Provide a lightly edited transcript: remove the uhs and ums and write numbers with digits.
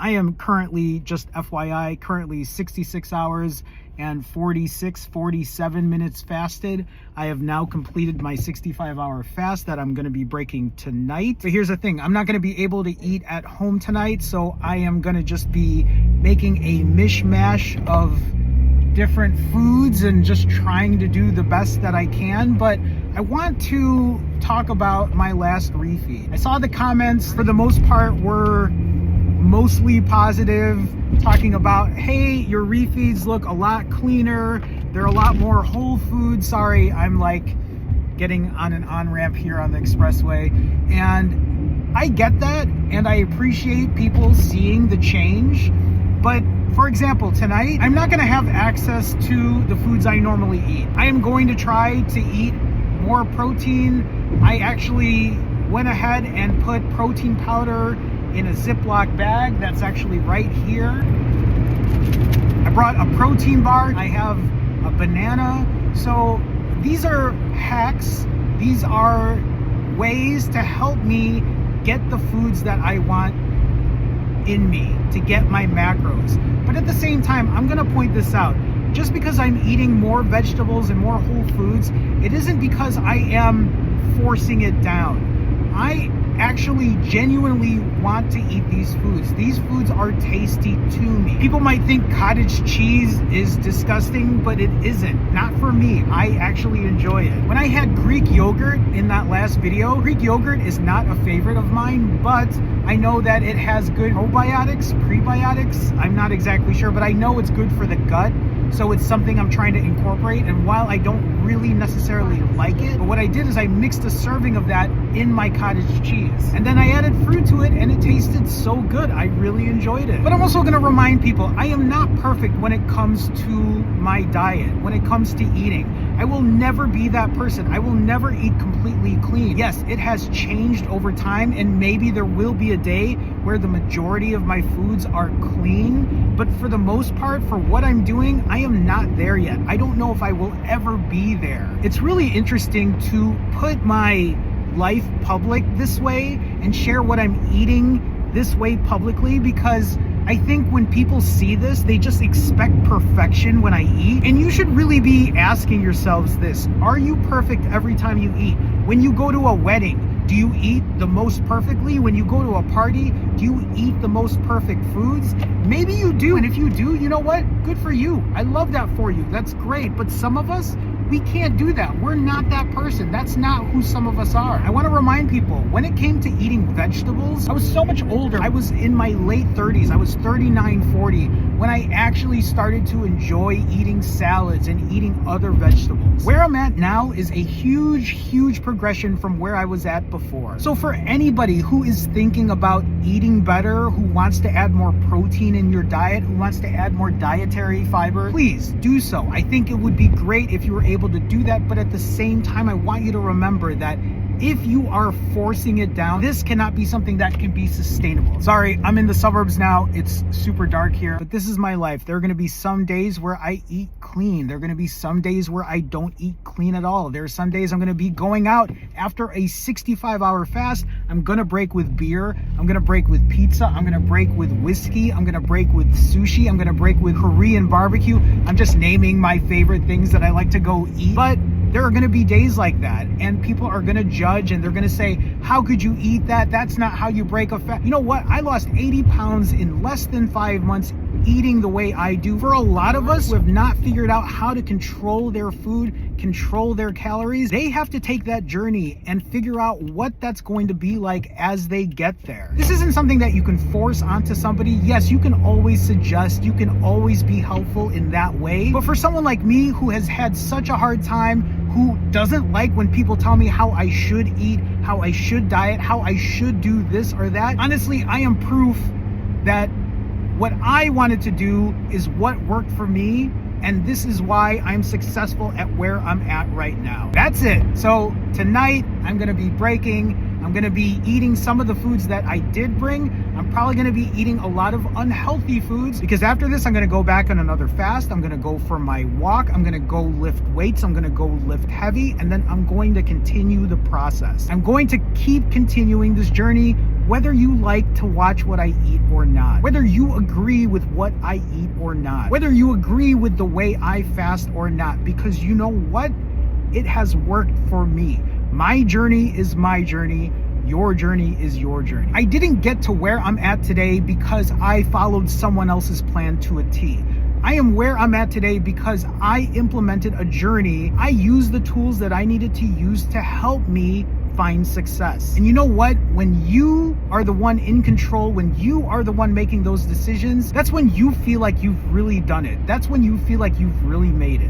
I am currently, just FYI, currently 66 hours and 47 minutes fasted. I have now completed my 65-hour fast that I'm going to be breaking tonight. But here's the thing, I'm not going to be able to eat at home tonight, so I am going to just be making a mishmash of different foods and just trying to do the best that I can. But I want to talk about my last refeed. I saw the comments, for the most part, were mostly positive, talking about, hey, your refeeds look a lot cleaner, they're a lot more whole food. Sorry, I'm like getting on an on-ramp here on the expressway, and I get that, and I appreciate people seeing the change. But for example, tonight, I'm not gonna have access to the foods I normally eat. I am going to try to eat more protein. I actually went ahead and put protein powder in a Ziploc bag that's actually right here. I brought a protein bar. I have a banana. So these are hacks. These are ways to help me get the foods that I want in me, to get my macros. But at the same time, I'm gonna point this out. Just because I'm eating more vegetables and more whole foods, it isn't because I am forcing it down. I actually genuinely want to eat these foods. These foods are tasty to me. People might think cottage cheese is disgusting, but it isn't. Not for me. I actually enjoy it. When I had Greek yogurt in that last video, Greek yogurt is not a favorite of mine, but I know that it has good probiotics, prebiotics. I'm not exactly sure, but I know it's good for the gut. So it's something I'm trying to incorporate. And while I don't really necessarily like it, but what I did is I mixed a serving of that in my cottage cheese. And then I added fruit to it, and it tasted so good. I really enjoyed it. But I'm also gonna remind people, I am not perfect when it comes to my diet, when it comes to eating. I will never be that person. I will never eat completely clean. Yes, it has changed over time, and maybe there will be a day where the majority of my foods are clean. But for the most part, for what I'm doing, I am not there yet. I don't know if I will ever be there. It's really interesting to put my life public this way and share what I'm eating this way publicly, because I think when people see this, they just expect perfection when I eat. And you should really be asking yourselves this: are you perfect every time you eat? When you go to a wedding, do you eat the most perfectly? When you go to a party, do you eat the most perfect foods? Maybe you do, and if you do, you know what? Good for you. I love that for you. That's great. But some of us, we can't do that. We're not that person. That's not who some of us are. I want to remind people, when it came to eating vegetables, I was so much older. I was in my late 30s. I was 39, 40 when I actually started to enjoy eating salads and eating other vegetables. Where I'm at now is a huge progression from where I was at before. So for anybody who is thinking about eating better, who wants to add more protein in your diet, who wants to add more dietary fiber, please do so. I think it would be great if you were able to do that, but at the same time, I want you to remember that if you are forcing it down, this cannot be something that can be sustainable. Sorry, I'm in the suburbs now. It's super dark here, but this is my life. There are gonna be some days where I eat clean. There are gonna be some days where I don't eat clean at all. There are some days I'm gonna be going out after a 65-hour fast. I'm gonna break with beer. I'm gonna break with pizza. I'm gonna break with whiskey. I'm gonna break with sushi. I'm gonna break with Korean barbecue. I'm just naming my favorite things that I like to go eat. But there are going to be days like that, and people are going to judge, and they're going to say, how could you eat that? That's not how you break a fast. You know what? I lost 80 pounds in less than 5 months eating the way I do. For a lot of us who have not figured out how to control their food, control their calories, they have to take that journey and figure out what that's going to be like as they get there. This isn't something that you can force onto somebody. Yes, you can always suggest, you can always be helpful in that way. But for someone like me who has had such a hard time, who doesn't like when people tell me how I should eat, how I should diet, how I should do this or that, honestly, I am proof that what I wanted to do is what worked for me, and this is why I'm successful at where I'm at right now. That's it. So tonight I'm gonna be breaking. I'm going to be eating some of the foods that I did bring. I'm probably going to be eating a lot of unhealthy foods because after this, I'm going to go back on another fast. I'm going to go for my walk. I'm going to go lift weights. I'm going to go lift heavy. And then I'm going to continue the process. I'm going to keep continuing this journey, whether you like to watch what I eat or not, whether you agree with what I eat or not, whether you agree with the way I fast or not, because you know what? It has worked for me. My journey is my journey. Your journey is your journey. I didn't get to where I'm at today because I followed someone else's plan to a T. I am where I'm at today because I implemented a journey. I used the tools that I needed to use to help me find success. And you know what? When you are the one in control, when you are the one making those decisions, that's when you feel like you've really done it. That's when you feel like you've really made it.